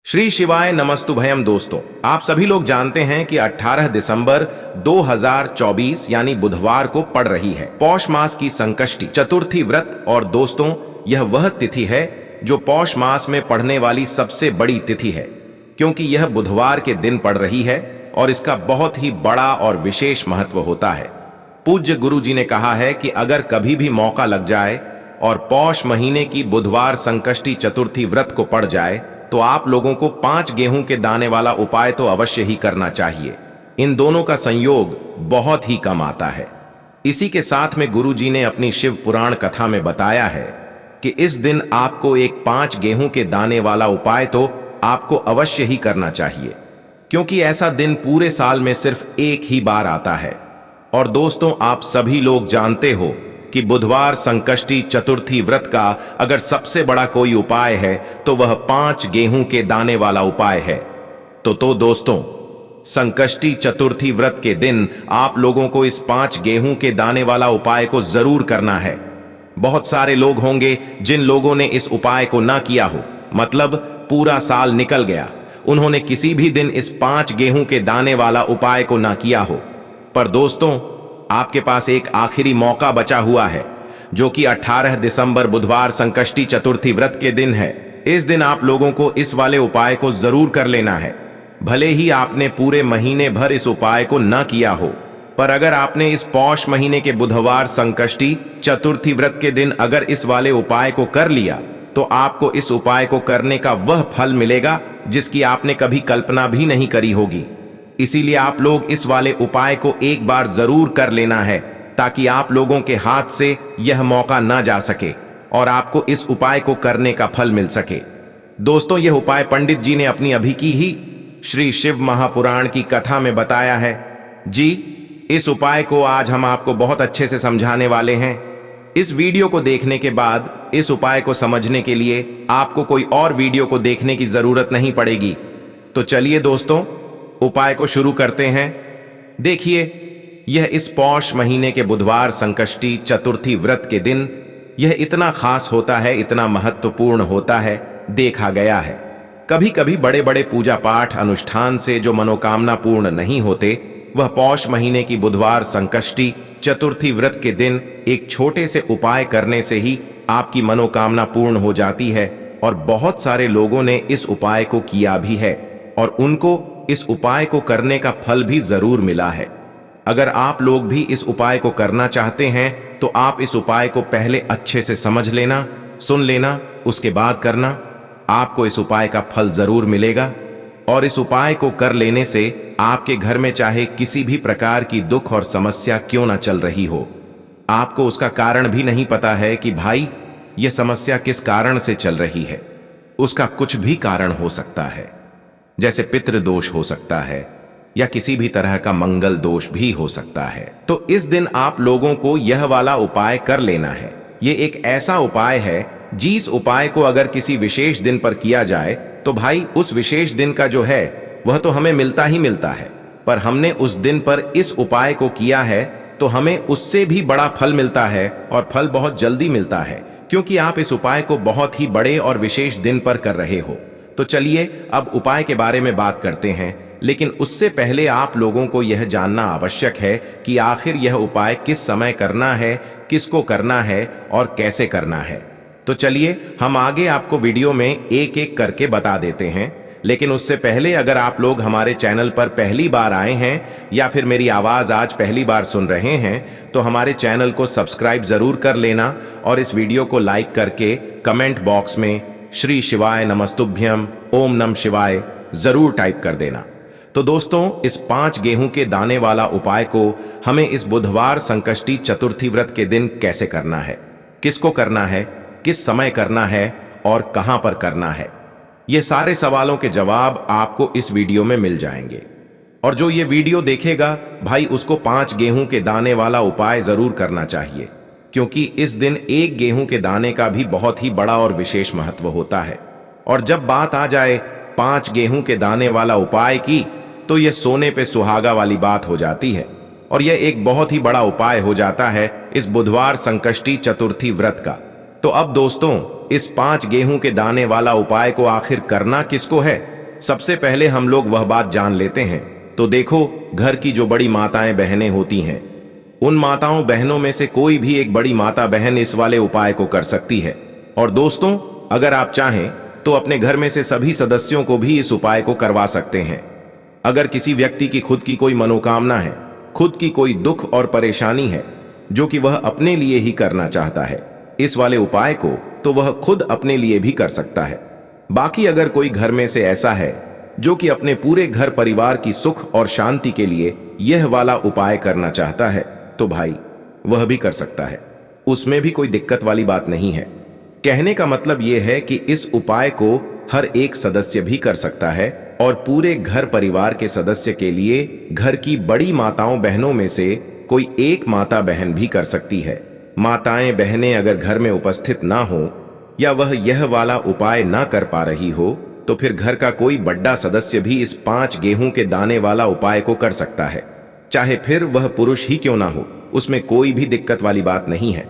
श्री शिवाय नमस्तुभयम। दोस्तों, आप सभी लोग जानते हैं कि 18 दिसंबर 2024 यानी बुधवार को पड़ रही है पौष मास की संकष्टी चतुर्थी व्रत। और दोस्तों, यह वह तिथि है जो पौष मास में पड़ने वाली सबसे बड़ी तिथि है, क्योंकि यह बुधवार के दिन पड़ रही है और इसका बहुत ही बड़ा और विशेष महत्व होता है। पूज्य गुरु जी ने कहा है कि अगर कभी भी मौका लग जाए और पौष महीने की बुधवार संकष्टी चतुर्थी व्रत को पड़ जाए तो आप लोगों को 5 गेहूं के दाने वाला उपाय तो अवश्य ही करना चाहिए। इन दोनों का संयोग बहुत ही कम आता है। इसी के साथ में गुरु जी ने अपनी शिव पुराण कथा में बताया है कि इस दिन आपको एक 5 गेहूं के दाने वाला उपाय तो आपको अवश्य ही करना चाहिए, क्योंकि ऐसा दिन पूरे साल में सिर्फ एक ही बार आता है। और दोस्तों, आप सभी लोग जानते हो कि बुधवार संकष्टी चतुर्थी व्रत का अगर सबसे बड़ा कोई उपाय है तो वह 5 गेहूं के दाने वाला उपाय है। तो दोस्तों, संकष्टी चतुर्थी व्रत के दिन आप लोगों को इस 5 गेहूं के दाने वाला उपाय को जरूर करना है। बहुत सारे लोग होंगे जिन लोगों ने इस उपाय को ना किया हो, मतलब पूरा साल निकल गया, उन्होंने किसी भी दिन इस 5 गेहूं के दाने वाला उपाय को ना किया हो। पर दोस्तों, आपके पास एक आखिरी मौका बचा हुआ है, जो कि 18 दिसंबर बुधवार संकष्टी चतुर्थी व्रत के दिन है। इस दिन आप लोगों को इस वाले उपाय को जरूर कर लेना है। भले ही आपने पूरे महीने भर इस उपाय को न किया हो, पर अगर आपने इस पौष महीने के बुधवार संकष्टी चतुर्थी व्रत के दिन अगर इस वाले उपाय को कर लिया तो आपको इस उपाय को करने का वह फल मिलेगा जिसकी आपने कभी कल्पना भी नहीं करी होगी। इसीलिए आप लोग इस वाले उपाय को एक बार जरूर कर लेना है, ताकि आप लोगों के हाथ से यह मौका ना जा सके और आपको इस उपाय को करने का फल मिल सके। दोस्तों, यह उपाय पंडित जी ने अपनी अभी की ही श्री शिव महापुराण की कथा में बताया है। जी, इस उपाय को आज हम आपको बहुत अच्छे से समझाने वाले हैं। इस वीडियो को देखने के बाद इस उपाय को समझने के लिए आपको कोई और वीडियो को देखने की जरूरत नहीं पड़ेगी। तो चलिए दोस्तों, उपाय को शुरू करते हैं। देखिए, यह इस पौष महीने के बुधवार संकष्टी चतुर्थी व्रत के दिन यह इतना खास होता है, इतना महत्वपूर्ण होता है, देखा गया है कभी कभी बड़े बड़े पूजा पाठ अनुष्ठान से जो मनोकामना पूर्ण नहीं होते, वह पौष महीने की बुधवार संकष्टी चतुर्थी व्रत के दिन एक छोटे से उपाय करने से ही आपकी मनोकामना पूर्ण हो जाती है। और बहुत सारे लोगों ने इस उपाय को किया भी है और उनको इस उपाय को करने का फल भी जरूर मिला है। अगर आप लोग भी इस उपाय को करना चाहते हैं तो आप इस उपाय को पहले अच्छे से समझ लेना, सुन लेना, उसके बाद करना। आपको इस उपाय का फल जरूर मिलेगा। और इस उपाय को कर लेने से आपके घर में चाहे किसी भी प्रकार की दुख और समस्या क्यों ना चल रही हो, आपको उसका कारण भी नहीं पता है कि भाई यह समस्या किस कारण से चल रही है। उसका कुछ भी कारण हो सकता है, जैसे पितृदोष हो सकता है या किसी भी तरह का मंगल दोष भी हो सकता है। तो इस दिन आप लोगों को यह वाला उपाय कर लेना है। यह एक ऐसा उपाय है जिस उपाय को अगर किसी विशेष दिन पर किया जाए तो भाई उस विशेष दिन का जो है वह तो हमें मिलता ही मिलता है, पर हमने उस दिन पर इस उपाय को किया है तो हमें उससे भी बड़ा फल मिलता है, और फल बहुत जल्दी मिलता है, क्योंकि आप इस उपाय को बहुत ही बड़े और विशेष दिन पर कर रहे हो। तो चलिए अब उपाय के बारे में बात करते हैं, लेकिन उससे पहले आप लोगों को यह जानना आवश्यक है कि आखिर यह उपाय किस समय करना है, किसको करना है और कैसे करना है। तो चलिए हम आगे आपको वीडियो में एक एक करके बता देते हैं। लेकिन उससे पहले अगर आप लोग हमारे चैनल पर पहली बार आए हैं या फिर मेरी आवाज आज पहली बार सुन रहे हैं तो हमारे चैनल को सब्सक्राइब जरूर कर लेना और इस वीडियो को लाइक करके कमेंट बॉक्स में श्री शिवाय नमस्तुभ्यम ओम नम शिवाय जरूर टाइप कर देना। तो दोस्तों, इस 5 गेहूं के दाने वाला उपाय को हमें इस बुधवार संकष्टी चतुर्थी व्रत के दिन कैसे करना है, किसको करना है, किस समय करना है और कहां पर करना है, ये सारे सवालों के जवाब आपको इस वीडियो में मिल जाएंगे। और जो ये वीडियो देखेगा भाई, उसको 5 गेहूं के दाने वाला उपाय जरूर करना चाहिए, क्योंकि इस दिन एक गेहूं के दाने का भी बहुत ही बड़ा और विशेष महत्व होता है। और जब बात आ जाए 5 गेहूं के दाने वाला उपाय की, तो यह सोने पे सुहागा वाली बात हो जाती है और यह एक बहुत ही बड़ा उपाय हो जाता है इस बुधवार संकष्टी चतुर्थी व्रत का। तो अब दोस्तों, इस 5 गेहूं के दाने वाला उपाय को आखिर करना किसको है सबसे पहले हम लोग वह बात जान लेते हैं। तो देखो, घर की जो बड़ी माताएं बहनें होती हैं, उन माताओं बहनों में से कोई भी एक बड़ी माता बहन इस वाले उपाय को कर सकती है। और दोस्तों, अगर आप चाहें तो अपने घर में से सभी सदस्यों को भी इस उपाय को करवा सकते हैं। अगर किसी व्यक्ति की खुद की कोई मनोकामना है, खुद की कोई दुख और परेशानी है जो कि वह अपने लिए ही करना चाहता है, इस वाले उपाय को तो वह खुद अपने लिए भी कर सकता है। बाकी अगर कोई घर में से ऐसा है जो कि अपने पूरे घर परिवार की सुख और शांति के लिए यह वाला उपाय करना चाहता है, तो भाई वह भी कर सकता है। उसमें भी कोई दिक्कत वाली बात नहीं है। कहने का मतलब यह है कि इस उपाय को हर एक सदस्य भी कर सकता है और पूरे घर परिवार के सदस्य के लिए घर की बड़ी माताओं बहनों में से कोई एक माता बहन भी कर सकती है। माताएं बहनें अगर घर में उपस्थित ना हो या वह यह वाला उपाय ना कर पा रही हो, तो फिर घर का कोई बड़ा सदस्य भी इस 5 गेहूं के दाने वाला उपाय को कर सकता है, चाहे फिर वह पुरुष ही क्यों ना हो। उसमें कोई भी दिक्कत वाली बात नहीं है।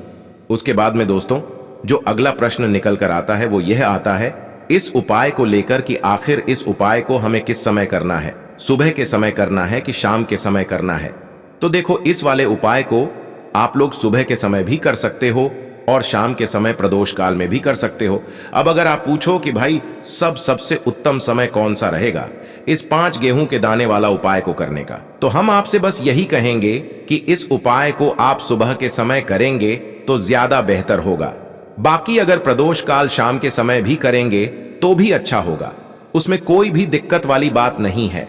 उसके बाद में दोस्तों, जो अगला प्रश्न निकल कर आता है वो यह आता है इस उपाय को लेकर कि आखिर इस उपाय को हमें किस समय करना है, सुबह के समय करना है कि शाम के समय करना है। तो देखो, इस वाले उपाय को आप लोग सुबह के समय भी कर सकते हो और शाम के समय प्रदोष काल में भी कर सकते हो। अब अगर आप पूछो कि भाई सबसे उत्तम समय कौन सा रहेगा इस 5 गेहूं के दाने वाला उपाय को करने का, तो हम आपसे बस यही कहेंगे कि इस उपाय को आप सुबह के समय करेंगे तो ज्यादा बेहतर होगा। बाकी अगर प्रदोष काल शाम के समय भी करेंगे तो भी अच्छा होगा, उसमें कोई भी दिक्कत वाली बात नहीं है।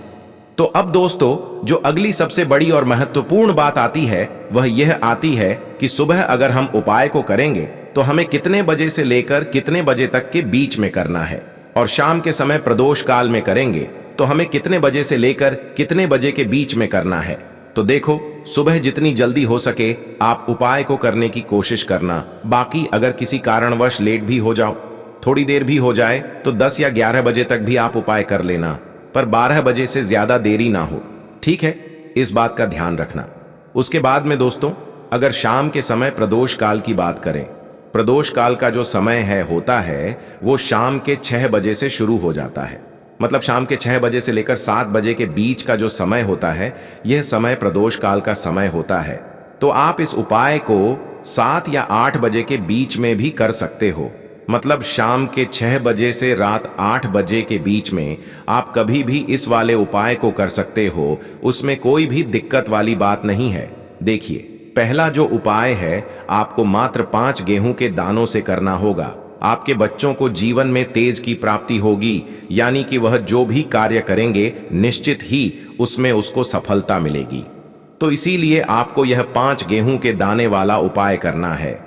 तो अब दोस्तों, जो अगली सबसे बड़ी और महत्वपूर्ण बात आती है वह यह आती है कि सुबह अगर हम उपाय को करेंगे तो हमें कितने बजे से लेकर कितने बजे तक के बीच में करना है, और शाम के समय प्रदोष काल में करेंगे तो हमें कितने बजे से लेकर कितने बजे के बीच में करना है। तो देखो, सुबह जितनी जल्दी हो सके आप उपाय को करने की कोशिश करना। बाकी अगर किसी कारणवश लेट भी हो जाओ, थोड़ी देर भी हो जाए, तो 10 या 11 बजे तक भी आप उपाय कर लेना, पर 12 बजे से ज्यादा देरी ना हो, ठीक है? इस बात का ध्यान रखना। उसके बाद में दोस्तों, अगर शाम के समय प्रदोष काल की बात करें, प्रदोष काल का जो समय होता है वो शाम के 6 बजे से शुरू हो जाता है। मतलब शाम के 6 बजे से लेकर 7 बजे के बीच का जो समय होता है, यह समय प्रदोष काल का समय होता है। तो आप इस उपाय को 7 या 8 बजे के बीच में भी कर सकते हो। मतलब शाम के 6 बजे से रात 8 बजे के बीच में आप कभी भी इस वाले उपाय को कर सकते हो, उसमें कोई भी दिक्कत वाली बात नहीं है। देखिए, पहला जो उपाय है आपको मात्र 5 गेहूं के दानों से करना होगा। आपके बच्चों को जीवन में तेज की प्राप्ति होगी, यानी कि वह जो भी कार्य करेंगे निश्चित ही उसमें उसको सफलता मिलेगी। तो इसीलिए आपको यह 5 गेहूं के दाने वाला उपाय करना है।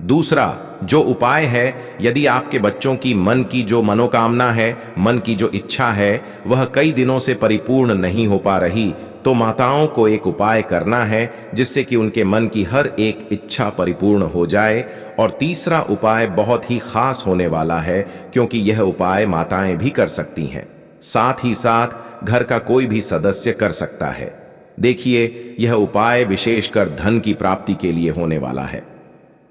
दूसरा जो उपाय है, यदि आपके बच्चों की मन की जो मनोकामना है, मन की जो इच्छा है, वह कई दिनों से परिपूर्ण नहीं हो पा रही, तो माताओं को एक उपाय करना है जिससे कि उनके मन की हर एक इच्छा परिपूर्ण हो जाए। और तीसरा उपाय बहुत ही खास होने वाला है, क्योंकि यह उपाय माताएं भी कर सकती हैं, साथ ही साथ घर का कोई भी सदस्य कर सकता है। देखिए, यह उपाय विशेषकर धन की प्राप्ति के लिए होने वाला है।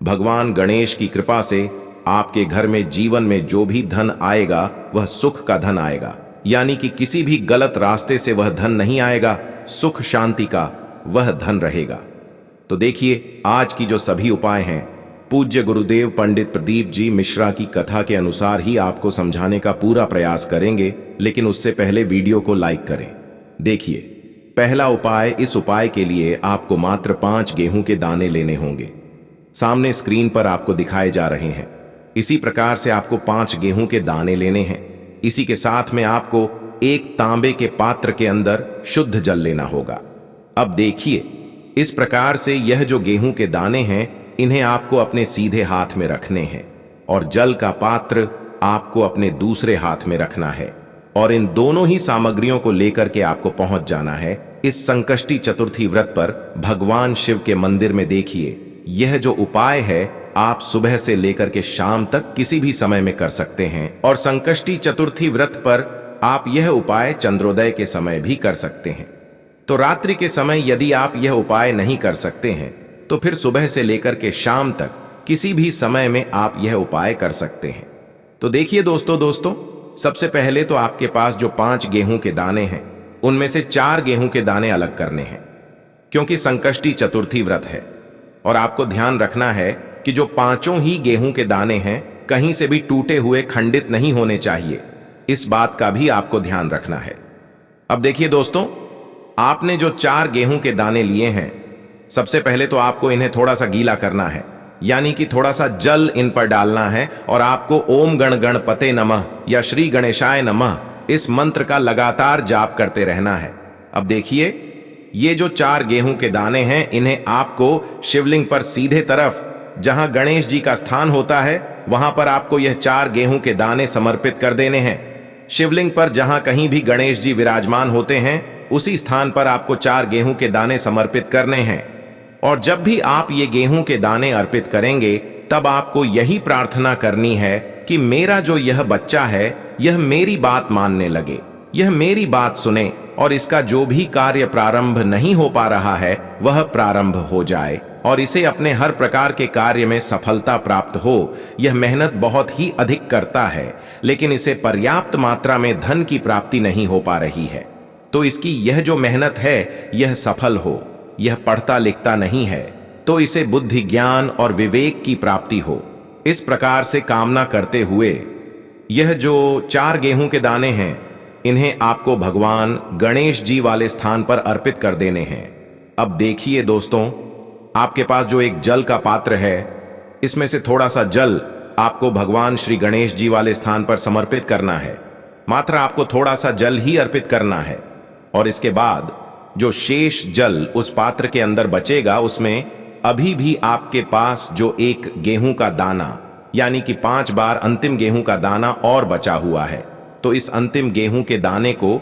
भगवान गणेश की कृपा से आपके घर में जीवन में जो भी धन आएगा वह सुख का धन आएगा, यानी कि किसी भी गलत रास्ते से वह धन नहीं आएगा, सुख शांति का वह धन रहेगा। तो देखिए, आज की जो सभी उपाय हैं पूज्य गुरुदेव पंडित प्रदीप जी मिश्रा की कथा के अनुसार ही आपको समझाने का पूरा प्रयास करेंगे, लेकिन उससे पहले वीडियो को लाइक करें। देखिए, पहला उपाय, इस उपाय के लिए आपको मात्र 5 गेहूं के दाने लेने होंगे। सामने स्क्रीन पर आपको दिखाए जा रहे हैं। इसी प्रकार से आपको 5 गेहूं के दाने लेने हैं। इसी के साथ में आपको एक तांबे के पात्र के अंदर शुद्ध जल लेना होगा। अब देखिए, इस प्रकार से यह जो गेहूं के दाने हैं, इन्हें आपको अपने सीधे हाथ में रखने हैं और जल का पात्र आपको अपने दूसरे हाथ में रखना है, और इन दोनों ही सामग्रियों को लेकर के आपको पहुंच जाना है इस संकष्टी चतुर्थी व्रत पर भगवान शिव के मंदिर में। देखिए, यह जो उपाय है आप सुबह से लेकर के शाम तक किसी भी समय में कर सकते हैं, और संकष्टी चतुर्थी व्रत पर आप यह उपाय चंद्रोदय के समय भी कर सकते हैं। तो रात्रि के समय यदि आप यह उपाय नहीं कर सकते हैं तो फिर सुबह से लेकर के शाम तक किसी भी समय में आप यह उपाय कर सकते हैं। तो देखिए दोस्तों, सबसे पहले तो आपके पास जो 5 गेहूं के दाने हैं उनमें से 4 गेहूं के दाने अलग करने हैं, क्योंकि संकष्टी चतुर्थी व्रत है और आपको ध्यान रखना है कि जो 5 ही गेहूं के दाने हैं कहीं से भी टूटे हुए खंडित नहीं होने चाहिए। इस बात का भी आपको ध्यान रखना है। अब देखिए दोस्तों, आपने जो 4 गेहूं के दाने लिए हैं, सबसे पहले तो आपको इन्हें थोड़ा सा गीला करना है, यानी कि थोड़ा सा जल इन पर डालना है और आपको ओम गण गणपते नमः या श्री गणेशाय नमः इस मंत्र का लगातार जाप करते रहना है। अब देखिए, ये जो 4 गेहूं के दाने हैं इन्हें आपको शिवलिंग पर सीधे तरफ जहां गणेश जी का स्थान होता है वहां पर आपको यह 4 गेहूं के दाने समर्पित कर देने हैं। शिवलिंग पर जहां कहीं भी गणेश जी विराजमान होते हैं उसी स्थान पर आपको 4 गेहूं के दाने समर्पित करने हैं। और जब भी आप ये गेहूं के दाने अर्पित करेंगे तब आपको यही प्रार्थना करनी है कि मेरा जो यह बच्चा है यह मेरी बात मानने लगे, यह मेरी बात सुने और इसका जो भी कार्य प्रारंभ नहीं हो पा रहा है वह प्रारंभ हो जाए और इसे अपने हर प्रकार के कार्य में सफलता प्राप्त हो। यह मेहनत बहुत ही अधिक करता है लेकिन इसे पर्याप्त मात्रा में धन की प्राप्ति नहीं हो पा रही है, तो इसकी यह जो मेहनत है यह सफल हो। यह पढ़ता लिखता नहीं है तो इसे बुद्धि ज्ञान और विवेक की प्राप्ति हो। इस प्रकार से कामना करते हुए यह जो 4 गेहूं के दाने हैं इन्हें आपको भगवान गणेश जी वाले स्थान पर अर्पित कर देने हैं। अब देखिए दोस्तों, आपके पास जो एक जल का पात्र है इसमें से थोड़ा सा जल आपको भगवान श्री गणेश जी वाले स्थान पर समर्पित करना है। मात्र आपको थोड़ा सा जल ही अर्पित करना है और इसके बाद जो शेष जल उस पात्र के अंदर बचेगा उसमें अभी भी आपके पास जो एक गेहूं का दाना यानी कि 5 बार अंतिम गेहूं का दाना और बचा हुआ है, तो इस अंतिम गेहूं के दाने को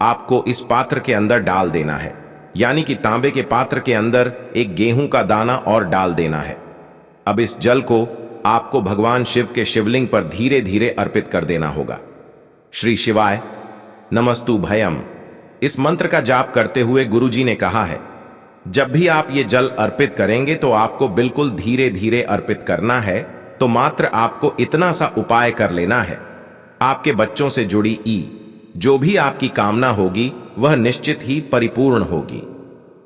आपको इस पात्र के अंदर डाल देना है, यानी कि तांबे के पात्र के अंदर एक गेहूं का दाना और डाल देना है। अब इस जल को आपको भगवान शिव के शिवलिंग पर धीरे धीरे अर्पित कर देना होगा। श्री शिवाय नमस्तु भयम इस मंत्र का जाप करते हुए गुरुजी ने कहा है, जब भी आप ये जल अर्पित करेंगे तो आपको बिल्कुल धीरे धीरे अर्पित करना है। तो मात्र आपको इतना सा उपाय कर लेना है, आपके बच्चों से जुड़ी जो भी आपकी कामना होगी वह निश्चित ही परिपूर्ण होगी।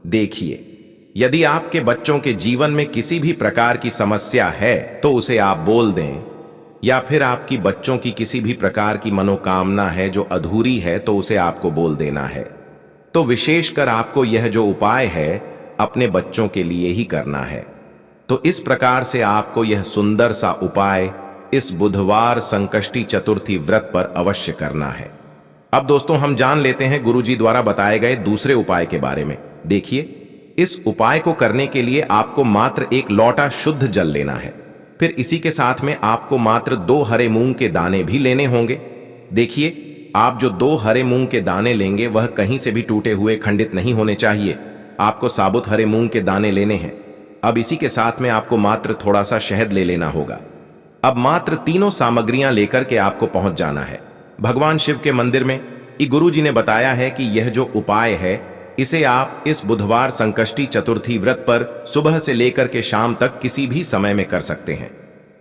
देखिए, यदि आपके बच्चों के जीवन में किसी भी प्रकार की समस्या है तो उसे आप बोल दें, या फिर आपकी बच्चों की किसी भी प्रकार की मनोकामना है जो अधूरी है तो उसे आपको बोल देना है। तो विशेषकर आपको यह जो उपाय है अपने बच्चों के लिए ही करना है। तो इस प्रकार से आपको यह सुंदर सा उपाय इस बुधवार संकष्टी चतुर्थी व्रत पर अवश्य करना है। अब दोस्तों, हम जान लेते हैं गुरुजी द्वारा बताए गए दूसरे उपाय के बारे में। देखिए, इस उपाय को करने के लिए आपको मात्र एक लोटा शुद्ध जल लेना है। फिर इसी के साथ में आपको मात्र 2 हरे मूंग के दाने भी लेने होंगे। देखिए, आप जो 2 हरे मूंग के दाने लेंगे वह कहीं से भी टूटे हुए खंडित नहीं होने चाहिए। आपको साबुत हरे मूंग के दाने लेने हैं। अब इसी के साथ में आपको मात्र थोड़ा सा शहद ले लेना होगा। अब मात्र तीनों सामग्रियां लेकर के आपको पहुंच जाना है भगवान शिव के मंदिर में। गुरुजी ने बताया है कि यह जो उपाय है इसे आप इस बुधवार संकष्टी चतुर्थी व्रत पर सुबह से लेकर के शाम तक किसी भी समय में कर सकते हैं।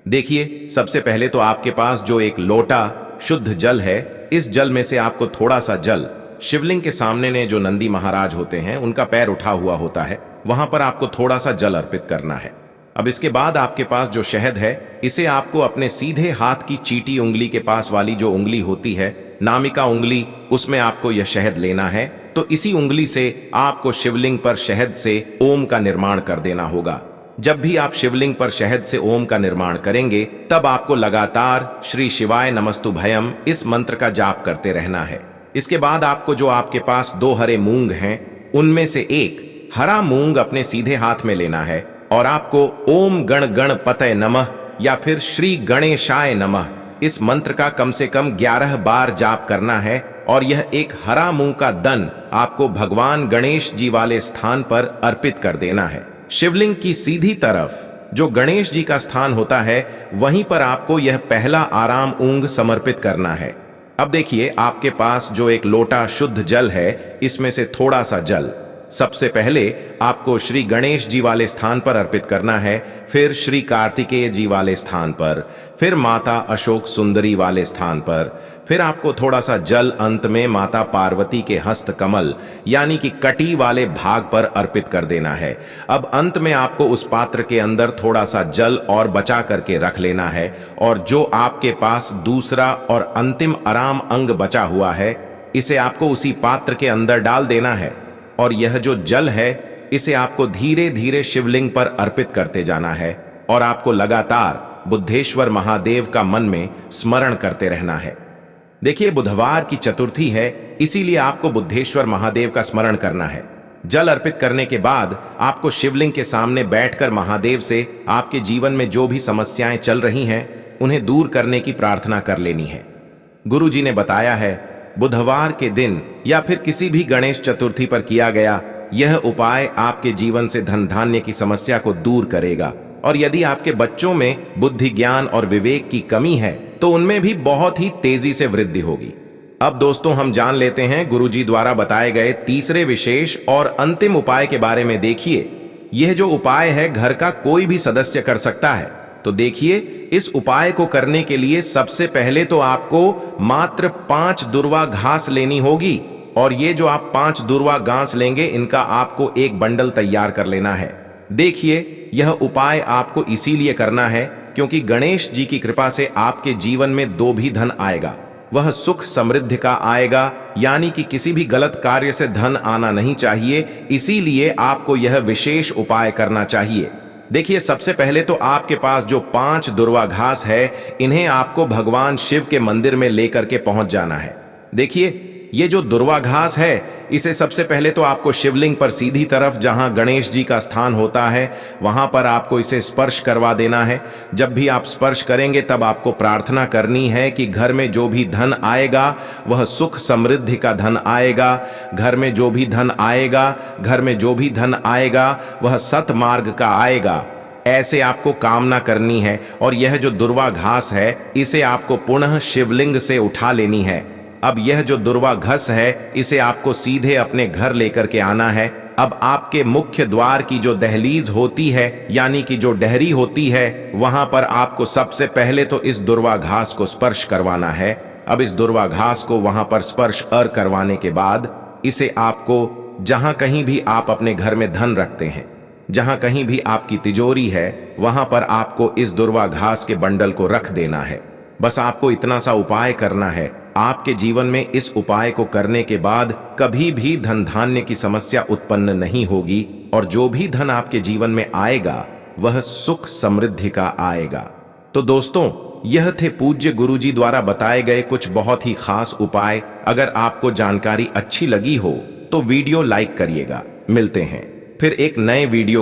देखिए, सबसे पहले तो आपके पास जो एक लोटा शुद्ध जल है, इस जल में से आपको थोड़ा सा जल शिवलिंग के सामने ने जो नंदी महाराज होते हैं उनका पैर उठा हुआ होता है वहां पर आपको थोड़ा सा जल अर्पित करना है। अब इसके बाद आपके पास जो शहद है इसे आपको अपने सीधे हाथ की चीटी उंगली के पास वाली जो उंगली होती है, नामिका उंगली, उसमें आपको यह शहद लेना है। तो इसी उंगली से आपको शिवलिंग पर शहद से ओम का निर्माण कर देना होगा। जब भी आप शिवलिंग पर शहद से ओम का निर्माण करेंगे तब आपको लगातार श्री शिवाय नमस्तु भयम इस मंत्र का जाप करते रहना है। इसके बाद आपको जो आपके पास 2 हरे मूंग हैं उनमें से एक हरा मूंग अपने सीधे हाथ में लेना है और आपको ओम गण गणपतये नमः या फिर श्री गणेशाय नमः इस मंत्र का कम से कम 11 बार जाप करना है। और यह एक हरा मूंग का दन आपको भगवान गणेश जी वाले स्थान पर अर्पित कर देना है। शिवलिंग की सीधी तरफ जो गणेश जी का स्थान होता है वहीं पर आपको यह पहला आराम ऊंग समर्पित करना है। अब देखिए, आपके पास जो एक लोटा शुद्ध जल है इसमें से थोड़ा सा जल सबसे पहले आपको श्री गणेश जी वाले स्थान पर अर्पित करना है, फिर श्री कार्तिकेय जी वाले स्थान पर, फिर माता अशोक सुंदरी वाले स्थान पर, फिर आपको थोड़ा सा जल अंत में माता पार्वती के हस्त कमल यानी कि कटी वाले भाग पर अर्पित कर देना है। अब अंत में आपको उस पात्र के अंदर थोड़ा सा जल और बचा करके रख लेना है, और जो आपके पास दूसरा और अंतिम आराम अंग बचा हुआ है इसे आपको उसी पात्र के अंदर डाल देना है। और यह जो जल है इसे आपको धीरे धीरे शिवलिंग पर अर्पित करते जाना है, और आपको लगातार बुद्धेश्वर महादेव का मन में स्मरण करते रहना है। देखिए, बुधवार की चतुर्थी है, इसीलिए आपको बुद्धेश्वर महादेव का स्मरण करना है। जल अर्पित करने के बाद आपको शिवलिंग के सामने बैठकर महादेव से आपके जीवन में जो भी समस्याएं चल रही हैं उन्हें दूर करने की प्रार्थना कर लेनी है। गुरु जी ने बताया है, बुधवार के दिन या फिर किसी भी गणेश चतुर्थी पर किया गया यह उपाय आपके जीवन से धन धान्य की समस्या को दूर करेगा। और यदि आपके बच्चों में बुद्धि, ज्ञान और विवेक की कमी है तो उनमें भी बहुत ही तेजी से वृद्धि होगी। अब दोस्तों, हम जान लेते हैं गुरुजी द्वारा बताए गए तीसरे विशेष और अंतिम उपाय के बारे में। देखिए, यह जो उपाय है घर का कोई भी सदस्य कर सकता है। तो देखिए, इस उपाय को करने के लिए सबसे पहले तो आपको मात्र 5 दुर्वा घास लेनी होगी, और ये जो आप 5 दुर्वा घास लेंगे इनका आपको एक बंडल तैयार कर लेना है। देखिए, यह उपाय आपको इसीलिए करना है क्योंकि गणेश जी की कृपा से आपके जीवन में दो भी धन आएगा। वह सुख समृद्धि का आएगा, यानी कि किसी भी गलत कार्य से धन आना नहीं चाहिए। इसीलिए आपको यह विशेष उपाय करना चाहिए। देखिए, सबसे पहले तो आपके पास जो 5 दुर्वा घास है इन्हें आपको भगवान शिव के मंदिर में लेकर के पहुंच जाना है। देखिए, ये जो दुर्वा घास है इसे सबसे पहले तो आपको शिवलिंग पर सीधी तरफ जहां गणेश जी का स्थान होता है वहां पर आपको इसे स्पर्श करवा देना है। जब भी आप स्पर्श करेंगे तब आपको प्रार्थना करनी है कि घर में जो भी धन आएगा वह सुख समृद्धि का धन आएगा। घर में जो भी धन आएगा, घर में जो भी धन आएगा वह सतमार्ग का आएगा। ऐसे आपको कामना करनी है। और यह जो दुर्वा घास है इसे आपको पुनः शिवलिंग से उठा लेनी है। अब यह जो दुर्वा घास है इसे आपको सीधे अपने घर लेकर के आना है। अब आपके मुख्य द्वार की जो दहलीज होती है यानी कि जो डहरी होती है वहां पर आपको सबसे पहले तो इस दुर्वा घास को स्पर्श करवाना है। अब इस दुर्वा घास को वहां पर स्पर्श करवाने के बाद इसे आपको जहां कहीं भी आप अपने घर में धन रखते हैं, जहां कहीं भी आपकी तिजोरी है वहां पर आपको इस दुर्वा घास के बंडल को रख देना है। बस आपको इतना सा उपाय करना है। आपके जीवन में इस उपाय को करने के बाद कभी भी धन धान्य की समस्या उत्पन्न नहीं होगी, और जो भी धन आपके जीवन में आएगा वह सुख समृद्धि का आएगा। तो दोस्तों, यह थे पूज्य गुरुजी द्वारा बताए गए कुछ बहुत ही खास उपाय। अगर आपको जानकारी अच्छी लगी हो तो वीडियो लाइक करिएगा। मिलते हैं फिर एक नए वीडियो